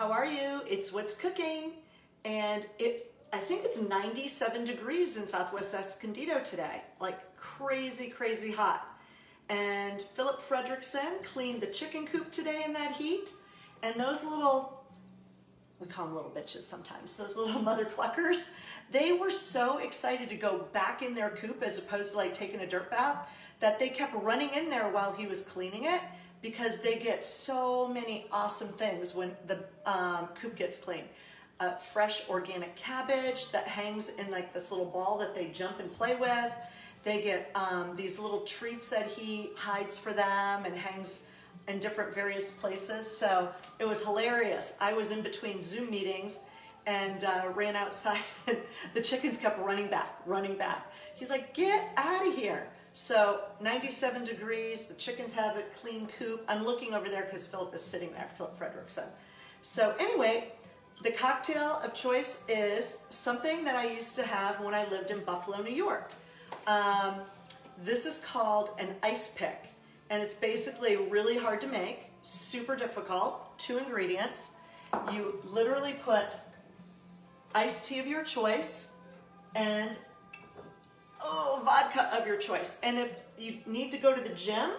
how are you? It's What's Cooking, and I think it's 97 degrees in Southwest Escondido today, like crazy, crazy hot. And Philip Fredrickson cleaned the chicken coop today in that heat, and those little, we call them little bitches sometimes, those little mother cluckers, they were so excited to go back in their coop as opposed to like taking a dirt bath that they kept running in there while he was cleaning it, because they get so many awesome things when the coop gets clean. Fresh organic cabbage that hangs in like this little ball that they jump and play with. They get these little treats that he hides for them and hangs in different various places. So it was hilarious. I was in between Zoom meetings and ran outside and the chickens kept running back, running back. He's like, get out of here. So 97 degrees, the chickens have a clean coop. I'm looking over there because Philip is sitting there, Philip Fredrickson. So anyway, the cocktail of choice is something that I used to have when I lived in Buffalo, New York. This is called an ice pick, and it's basically really hard to make, super difficult, 2 ingredients. You literally put iced tea of your choice and vodka of your choice. And if you need to go to the gym,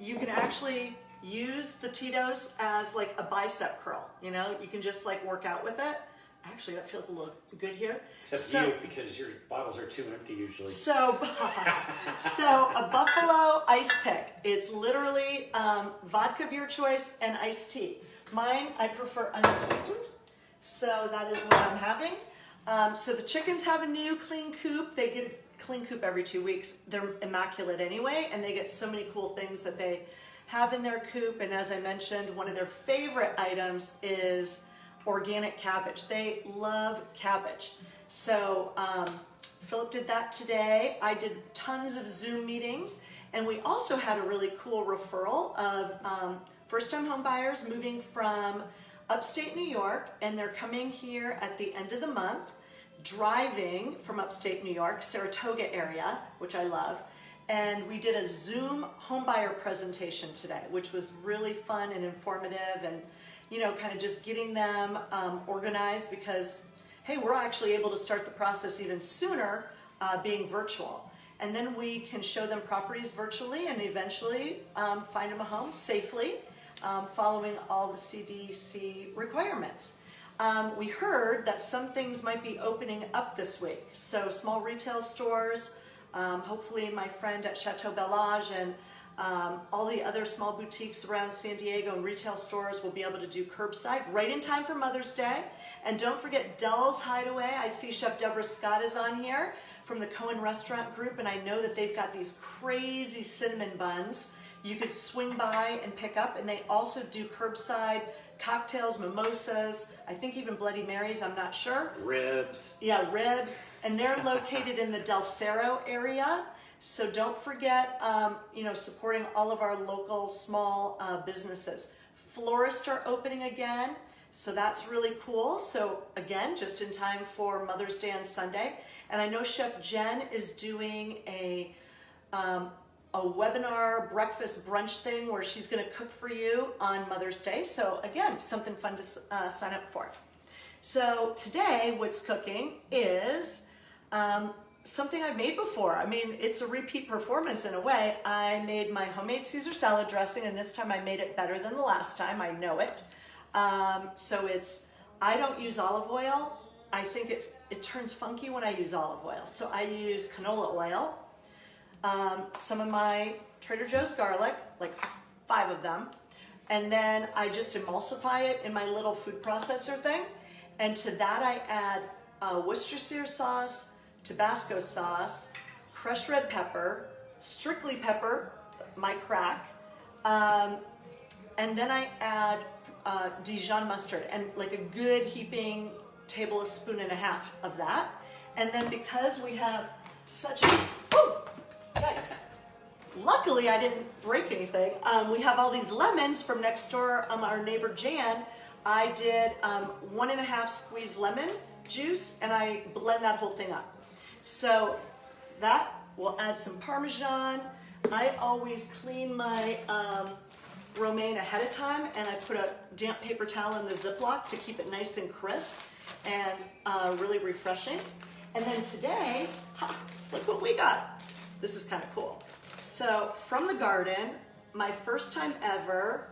you can actually use the Tito's as like a bicep curl. You know, you can just like work out with it. Actually, that feels a little good here. Except you, because your bottles are too empty usually. So a Buffalo ice pick is literally vodka of your choice and iced tea. Mine, I prefer unsweetened, so that is what I'm having. So the chickens have a new clean coop. They get a clean coop every 2 weeks. They're immaculate anyway, and they get so many cool things that they have in their coop. And as I mentioned, one of their favorite items is organic cabbage. They love cabbage. So Philip did that today. I did tons of Zoom meetings, and we also had a really cool referral of first-time home buyers moving from upstate New York, and they're coming here at the end of the month, driving from upstate New York, Saratoga area, which I love. And we did a Zoom homebuyer presentation today, which was really fun and informative, and you know, kind of just getting them organized, because hey, we're actually able to start the process even sooner being virtual. And then we can show them properties virtually and eventually find them a home safely, following all the CDC requirements. We heard that some things might be opening up this week. So small retail stores, hopefully my friend at Chateau Bellage and all the other small boutiques around San Diego and retail stores will be able to do curbside right in time for Mother's Day. And don't forget Dell's Hideaway. I see Chef Deborah Scott is on here from the Cohen Restaurant Group, and I know that they've got these crazy cinnamon buns you could swing by and pick up. And they also do curbside cocktails, mimosas, I think even Bloody Marys, I'm not sure. Ribs. Yeah, ribs. And they're located in the Del Cerro area. So don't forget, you know, supporting all of our local small businesses. Florists are opening again, so that's really cool. So again, just in time for Mother's Day on Sunday. And I know Chef Jen is doing a webinar breakfast brunch thing where she's going to cook for you on Mother's Day. So again, something fun to sign up for. So today, What's Cooking is something I've made before. I mean, it's a repeat performance in a way. I made my homemade Cesar salad dressing, and this time I made it better than the last time. I know it. So I don't use olive oil. I think it turns funky when I use olive oil. So I use canola oil, some of my Trader Joe's garlic, like 5 of them, and then I just emulsify it in my little food processor thing. And to that I add Worcestershire sauce, Tabasco sauce, crushed red pepper, strictly pepper, my crack, and then I add Dijon mustard, and like a good heaping tablespoon and a half of that. And then because we have such a, yikes. Luckily I didn't break anything. We have all these lemons from next door, our neighbor Jan. I did 1.5 squeeze lemon juice, and I blend that whole thing up. So that will add some Parmesan. I always clean my romaine ahead of time, and I put a damp paper towel in the Ziploc to keep it nice and crisp and really refreshing. And then today, look what we got. This is kind of cool. So from the garden, my first time ever,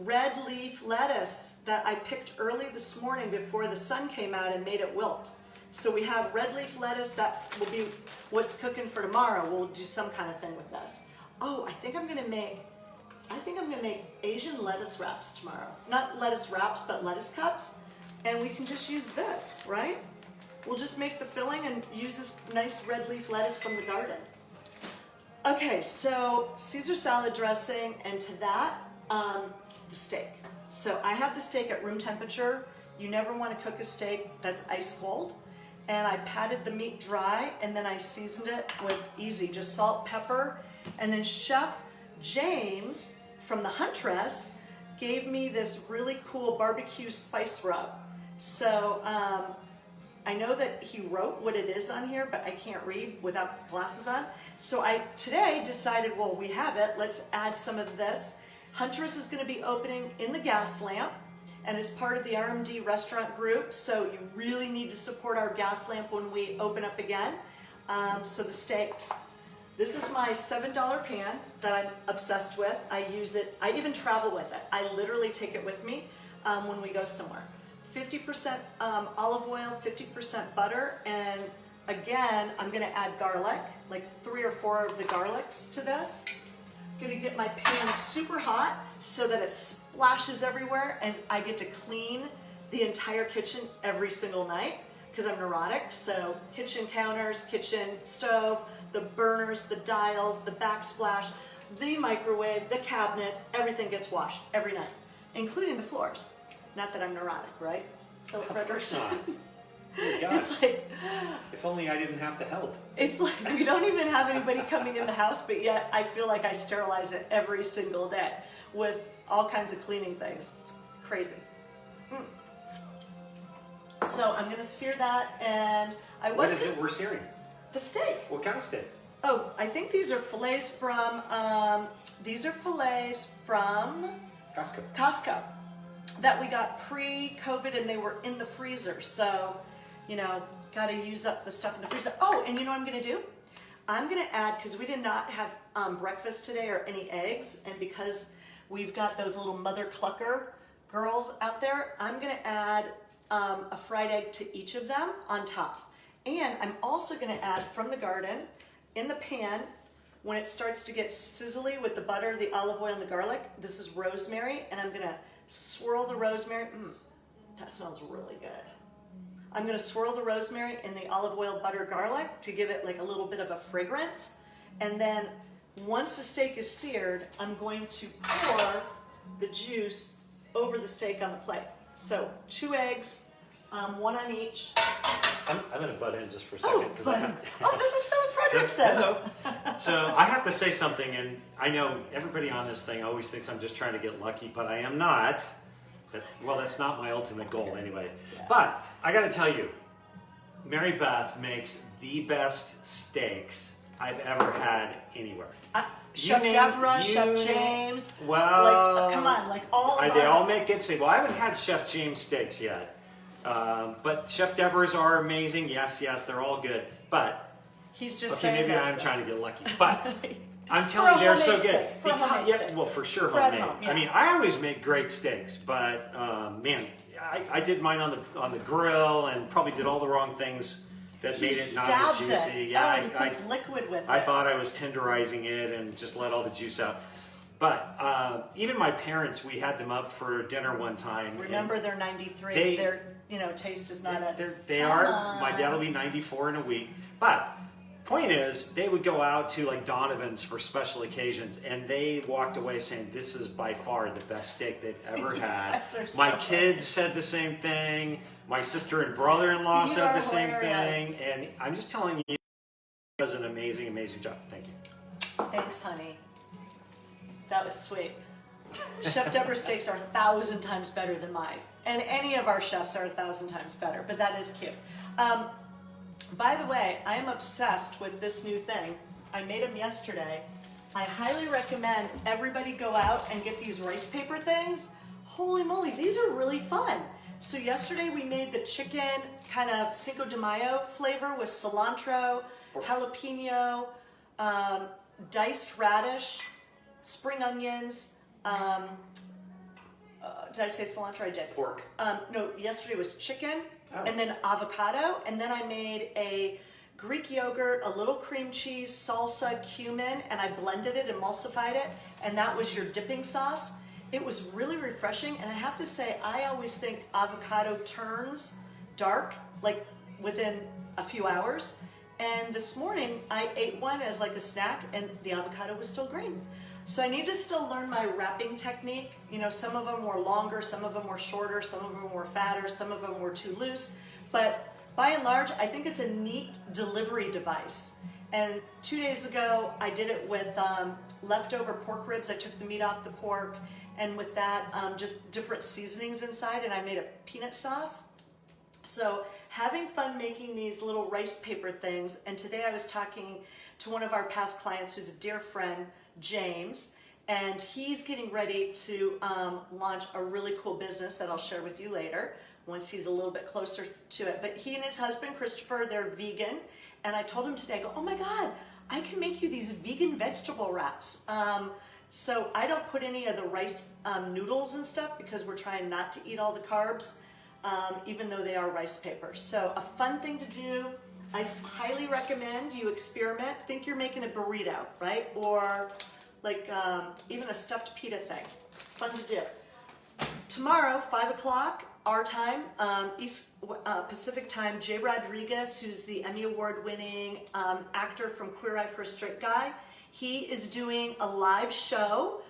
red leaf lettuce that I picked early this morning before the sun came out and made it wilt. So we have red leaf lettuce that will be what's cooking for tomorrow. We'll do some kind of thing with this. Oh, I think I'm gonna make Asian lettuce wraps tomorrow. Not lettuce wraps, but lettuce cups. And we can just use this, right? We'll just make the filling and use this nice red leaf lettuce from the garden. Okay, so Caesar salad dressing, and to that, the steak. So I have the steak at room temperature. You never want to cook a steak that's ice cold. And I patted the meat dry, and then I seasoned it with just salt, pepper, and then Chef James from the Huntress gave me this really cool barbecue spice rub. So I know that he wrote what it is on here, but I can't read without glasses on. So I today decided, well, we have it, let's add some of this. Huntress is going to be opening in the gas lamp and is part of the RMD restaurant group, so you really need to support our gas lamp when we open up again. So the steaks. This is my $7 pan that I'm obsessed with. I use it, I even travel with it. I literally take it with me when we go somewhere. 50% olive oil, 50% butter, and again, I'm gonna add garlic, like 3 or 4 of the garlics to this. Gonna get my pan super hot so that it splashes everywhere, and I get to clean the entire kitchen every single night because I'm neurotic. So kitchen counters, kitchen stove, the burners, the dials, the backsplash, the microwave, the cabinets, everything gets washed every night, including the floors. Not that I'm neurotic, right? So Of course not. Oh, God. It's like, If only I didn't have to help. it's like we don't even have anybody coming in the house, but yet I feel like I sterilize it every single day with all kinds of cleaning things. It's crazy. So I'm gonna sear that, and What is it we're searing? the steak. What kind of steak? Oh, I think these are fillets from Costco that we got pre-COVID, and they were in the freezer. So, you know, got to use up the stuff in the freezer. Oh, and you know what I'm going to do? I'm going to add, because we did not have breakfast today or any eggs, and because we've got those little mother clucker girls out there, I'm going to add a fried egg to each of them on top. And I'm also going to add from the garden in the pan, when it starts to get sizzly with the butter, the olive oil, and the garlic, this is rosemary, and I'm going to swirl the rosemary. That smells really good. I'm going to swirl the rosemary in the olive oil, butter, garlic to give it like a little bit of a fragrance. And then once the steak is seared, I'm going to pour the juice over the steak on the plate. So 2 eggs, 1 on each. I'm going to butt in just for a second. This is Philip Frederickson. Hello. So I have to say something, and I know everybody on this thing always thinks I'm just trying to get lucky, but I am not. Well, that's not my ultimate goal anyway. But I got to tell you, Mary Beth makes the best steaks I've ever had anywhere. Chef Deborah, Chef James. Well, like, come on, like all of they our... all make good steaks. Well, I haven't had Chef James steaks yet. But Chef Deborah's are amazing. Yes, they're all good. But he's just okay, saying maybe this, I'm so. trying to get lucky. But I'm telling you, they're so good. Well, for sure homemade. Home, yeah. I mean, I always make great steaks, but man, I did mine on the grill and probably did all the wrong things that made it not as juicy. It. Yeah, he puts liquid with it. I thought I was tenderizing it and just let all the juice out. But even my parents, we had them up for dinner one time. Remember, they're 93. Their taste is not as... They are. My dad will be 94 in a week. But point is, they would go out to like Donovan's for special occasions, and they walked away saying, this is by far the best steak they've ever had. My kids said the same thing. My sister and brother-in-law said the same thing. And I'm just telling you, he does an amazing, amazing job. Thank you. Thanks, honey. That was sweet. Chef Deborah's steaks are 1,000 times better than mine. And any of our chefs are 1,000 times better, but that is cute. By the way, I am obsessed with this new thing. I made them yesterday. I highly recommend everybody go out and get these rice paper things. Holy moly, these are really fun. So yesterday we made the chicken kind of Cinco de Mayo flavor with cilantro, jalapeno, diced radish, spring onions. Did I say cilantro? I did. Pork. No, yesterday was chicken and then avocado. And then I made a Greek yogurt, a little cream cheese, salsa, cumin, and I blended it, emulsified it, and that was your dipping sauce. It was really refreshing, and I have to say, I always think avocado turns dark, like within a few hours. And this morning, I ate one as like a snack, and the avocado was still green. So I need to still learn my wrapping technique. You know, some of them were longer, some of them were shorter, some of them were fatter, some of them were too loose. But by and large, I think it's a neat delivery device. And 2 days ago, I did it with leftover pork ribs. I took the meat off the pork, and with that, just different seasonings inside, and I made a peanut sauce. So having fun making these little rice paper things, and today I was talking to one of our past clients who's a dear friend, James, and he's getting ready to launch a really cool business that I'll share with you later once he's a little bit closer to it. But he and his husband, Christopher, they're vegan, and I told him today, I go, oh my God, I can make you these vegan vegetable wraps. So I don't put any of the rice noodles and stuff because we're trying not to eat all the carbs, even though they are rice paper. So a fun thing to do. I highly recommend you experiment. Think you're making a burrito, right? Or like even a stuffed pita thing. Fun to do. Tomorrow, 5 o'clock, our time, East Pacific time, Jay Rodriguez, who's the Emmy Award-winning actor from Queer Eye for a Straight Guy, he is doing a live show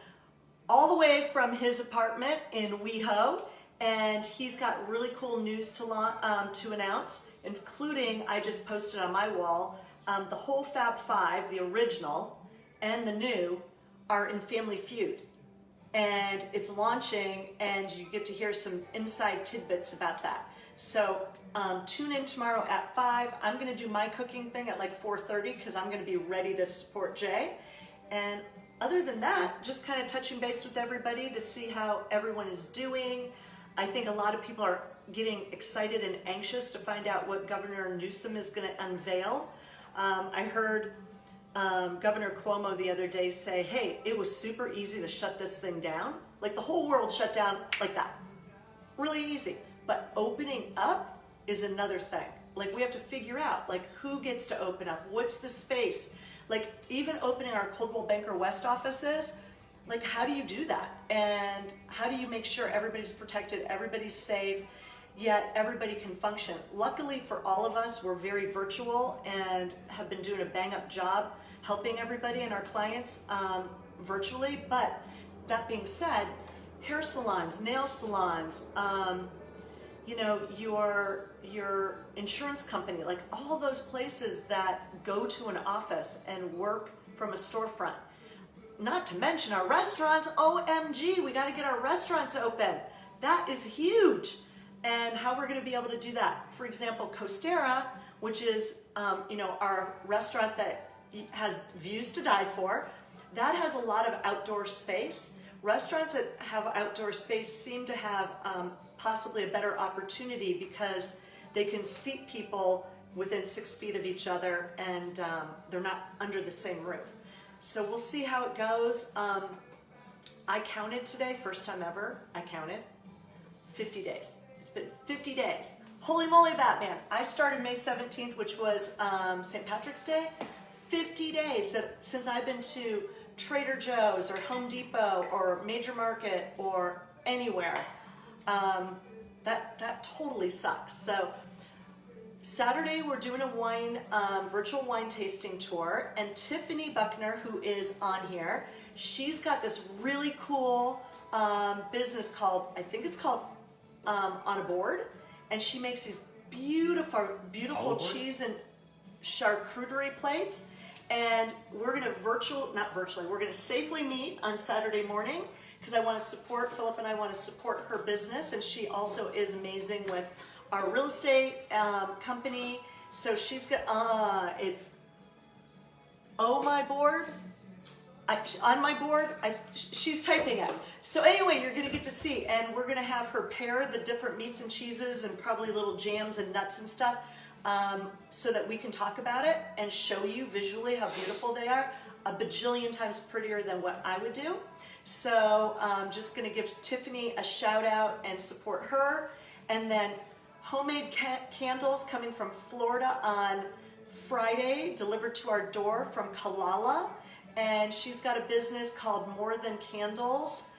all the way from his apartment in WeHo, and he's got really cool news to announce, including, I just posted on my wall, the whole Fab Five, the original and the new, are in Family Feud. And it's launching, and you get to hear some inside tidbits about that. So tune in tomorrow at 5. I'm gonna do my cooking thing at like 4:30 because I'm gonna be ready to support Jay. And other than that, just kind of touching base with everybody to see how everyone is doing. I think a lot of people are getting excited and anxious to find out what Governor Newsom is gonna unveil. I heard Governor Cuomo the other day say, hey, it was super easy to shut this thing down. Like the whole world shut down like that. Really easy. But opening up is another thing. Like we have to figure out like who gets to open up, what's the space. Like even opening our Coldwell Banker West offices, like how do you do that? And how do you make sure everybody's protected, everybody's safe, yet everybody can function? Luckily for all of us, we're very virtual and have been doing a bang-up job helping everybody and our clients virtually. But that being said, hair salons, nail salons, you know, your insurance company, like all those places that go to an office and work from a storefront. Not to mention our restaurants, OMG, we gotta get our restaurants open. That is huge. And how we're gonna be able to do that. For example, Costera, which is you know, our restaurant that has views to die for, that has a lot of outdoor space. Restaurants that have outdoor space seem to have possibly a better opportunity because they can seat people within 6 feet of each other and they're not under the same roof. So we'll see how it goes. I counted today, first time ever, I counted 50 days. It's been 50 days. Holy moly, Batman. I started May 17th, which was St. Patrick's Day. 50 days since I've been to Trader Joe's or Home Depot or Major Market or anywhere. That totally sucks. So Saturday we're doing a wine virtual wine tasting tour, and Tiffany Buckner, who is on here, she's got this really cool business called, I think it's called On a Board, and she makes these beautiful cheese and charcuterie plates. And we're gonna we're gonna safely meet on Saturday morning because I want to support, Philip and I want to support her business, and she also is amazing with our real estate company. So she's got, it's Oh My Board, on my board, she's typing it. So anyway, you're gonna get to see, and we're gonna have her pair the different meats and cheeses and probably little jams and nuts and stuff, so that we can talk about it and show you visually how beautiful they are, a bajillion times prettier than what I would do. So I'm just gonna give Tiffany a shout out and support her. And then homemade candles coming from Florida on Friday, delivered to our door from Kellee. And she's got a business called More Than Candles.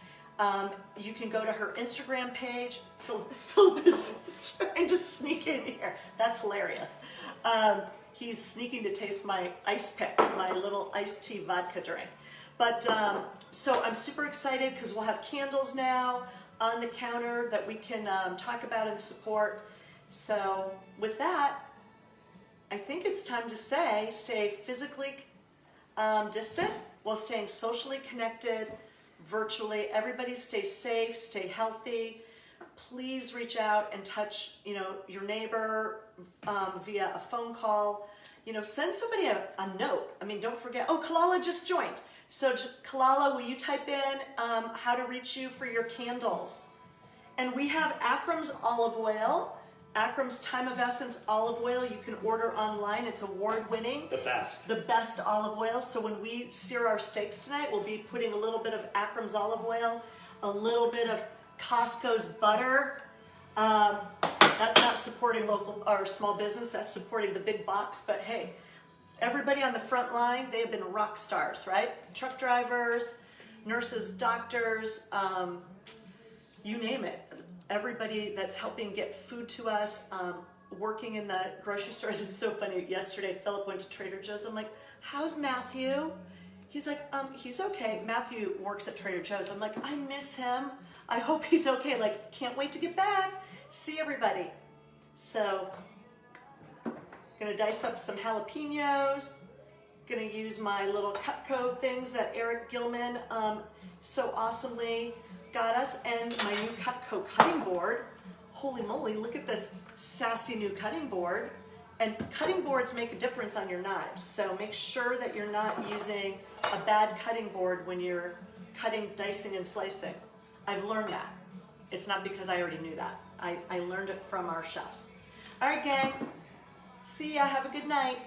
You can go to her Instagram page. Philip is trying to sneak in here. That's hilarious. He's sneaking to taste my ice pick, my little iced tea vodka drink. But so I'm super excited because we'll have candles now on the counter that we can talk about and support. So with that, I think it's time to say stay physically distant while staying socially connected virtually. Everybody stay safe, stay healthy. Please reach out and touch, your neighbor via a phone call. Send somebody a note. I mean, don't forget. Oh, Kellee just joined. So Kellee, will you type in how to reach you for your candles? And we have Akram's olive oil. Akram's Time of Essence olive oil, you can order online. It's award-winning. The best. The best olive oil. So when we sear our steaks tonight, we'll be putting a little bit of Akram's olive oil, a little bit of Costco's butter. That's not supporting local or small business, that's supporting the big box. But hey, everybody on the front line, they have been rock stars, right? Truck drivers, nurses, doctors, you name it. Everybody that's helping get food to us, working in the grocery stores. It's so funny. Yesterday, Philip went to Trader Joe's. I'm like, how's Matthew? He's like, he's okay. Matthew works at Trader Joe's. I'm like, I miss him. I hope he's okay. Like, can't wait to get back. See everybody. So, gonna dice up some jalapenos. Gonna use my little Cutco things that Eric Gilman so awesomely got us, and my new Cutco cutting board. Holy moly, look at this sassy new cutting board. And cutting boards make a difference on your knives, so make sure that you're not using a bad cutting board when you're cutting, dicing, and slicing. I've learned that. It's not because I already knew that. I learned it from our chefs. All right, gang. See ya. Have a good night.